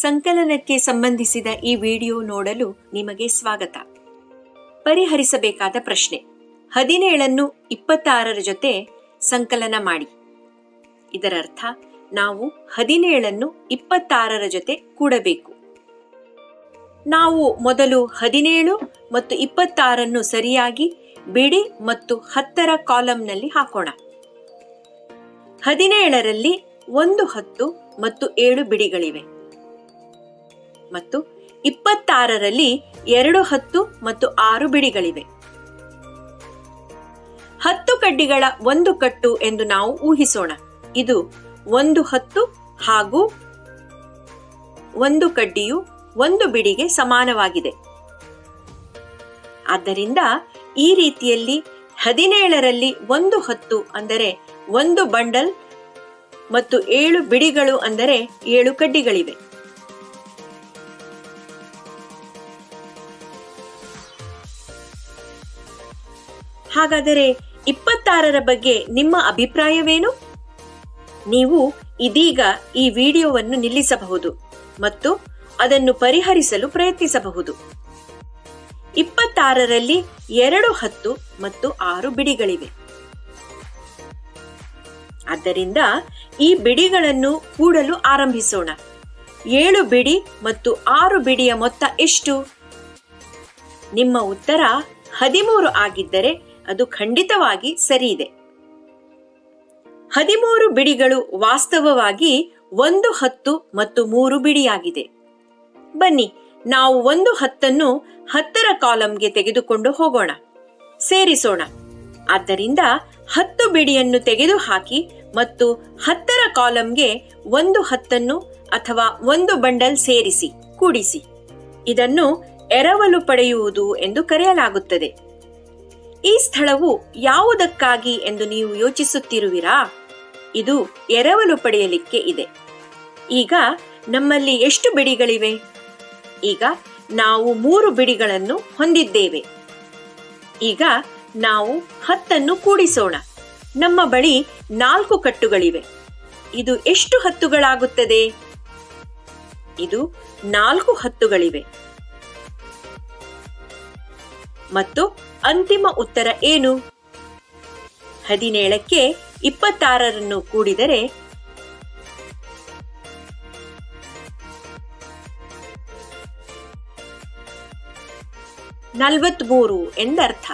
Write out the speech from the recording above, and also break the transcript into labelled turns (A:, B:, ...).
A: ಸಂಕಲನಕ್ಕೆ ಸಂಬಂಧಿಸಿದ ಈ ವಿಡಿಯೋ ನೋಡಲು ನಿಮಗೆ ಸ್ವಾಗತ. ಪರಿಹರಿಸಬೇಕಾದ ಪ್ರಶ್ನೆ: 17 26 ಜೊತೆ ಸಂಕಲನ ಮಾಡಿ. ಇದರರ್ಥ ನಾವು 17 26 ಜೊತೆ ಕೂಡಬೇಕು. ನಾವು ಮೊದಲು 17 ಮತ್ತು 26 ಸರಿಯಾಗಿ ಬಿಡಿ ಮತ್ತು 10 ಕಾಲಂನಲ್ಲಿ ಹಾಕೋಣ. 17ರಲ್ಲಿ 1 10 ಮತ್ತು 7 ಬಿಡಿಗಳಿವೆ ಮತ್ತು 26ರಲ್ಲಿ 2 10 ಮತ್ತು 6 ಬಿಡಿಗಳಿವೆ. 10 ಕಡ್ಡಿಗಳ ಒಂದು ಕಟ್ಟು ಎಂದು ನಾವು ಊಹಿಸೋಣ. ಇದು 1 10 ಹಾಗೂ 1 ಕಡ್ಡಿಯು 1 ಬಿಡಿಗೆ ಸಮಾನವಾಗಿದೆ. ಆದ್ದರಿಂದ ಈ ರೀತಿಯಲ್ಲಿ 17ರಲ್ಲಿ 1 10 ಅಂದರೆ 1 ಬಂಡಲ್ ಮತ್ತು 7 ಬಿಡಿಗಳು ಅಂದರೆ 7 ಕಡ್ಡಿಗಳಿವೆ. ಹಾಗಾದರೆ 26ರ ಬಗ್ಗೆ ನಿಮ್ಮ ಅಭಿಪ್ರಾಯವೇನು? ನೀವು ಇದೀಗ ಈ ವಿಡಿಯೋವನ್ನು ನಿಲ್ಲಿಸಬಹುದು ಮತ್ತು ಅದನ್ನು ಪರಿಹರಿಸಲು ಪ್ರಯತ್ನಿಸಬಹುದು. 26ರಲ್ಲಿ 2 10 ಮತ್ತು 6 ಬಿಡಿಗಳಿವೆ. ಆದ್ದರಿಂದ ಈ ಬಿಡಿಗಳನ್ನು ಕೂಡಲು ಆರಂಭಿಸೋಣ. 7 ಬಿಡಿ ಮತ್ತು 6 ಬಿಡಿಯ ಮೊತ್ತ ಎಷ್ಟು? ನಿಮ್ಮ ಉತ್ತರ 13 ಆಗಿದ್ದರೆ ಅದು ಖಂಡಿತವಾಗಿ ಸರಿಯಿದೆ. 13 ಬಿಡಿಗಳು ವಾಸ್ತವವಾಗಿ 1 10 ಮತ್ತು 3 ಬಿಡಿಯಾಗಿದೆ. ಬನ್ನಿ, ನಾವು 1 10 10ರ ಕಾಲಂಗೆ ತೆಗೆದುಕೊಂಡು ಹೋಗೋಣ, ಸೇರಿಸೋಣ. ಆದ್ದರಿಂದ 10 ಬಿಡಿಯನ್ನು ತೆಗೆದುಹಾಕಿ ಮತ್ತು 10ರ ಕಾಲಂಗೆ 1 10 ಅಥವಾ 1 ಬಂಡಲ್ ಸೇರಿಸಿ ಕೂಡಿಸಿ. ಇದನ್ನು ಎರವಲು ಪಡೆಯುವುದು ಎಂದು ಕರೆಯಲಾಗುತ್ತದೆ. ಈ ಸ್ಥಳವು ಯಾವುದಕ್ಕಾಗಿ ಎಂದು ನೀವು ಯೋಚಿಸುತ್ತಿರುವಿರಾ? ಇದು ಎರವಲು ಪಡೆಯಲಿಕ್ಕೆ ಇದೆ. ಈಗ ನಮ್ಮಲ್ಲಿ ಎಷ್ಟು ಬಿಡಿಗಳಿವೆ? ಈಗ ನಾವು 3 ಬಿಡಿಗಳನ್ನು ಹೊಂದಿದ್ದೇವೆ. ಈಗ ನಾವು 10 ಕೂಡಿಸೋಣ. ನಮ್ಮ ಬಳಿ 4 ಕಟ್ಟುಗಳಿವೆ. ಇದು ಎಷ್ಟು ಹತ್ತುಗಳಾಗುತ್ತದೆ? ಇದು 4 ಹತ್ತುಗಳಿವೆ. ಮತ್ತು ಅಂತಿಮ ಉತ್ತರ ಏನು? 17ಕ್ಕೆ 26 ಕೂಡಿದರೆ 43 ಎಂದರ್ಥ.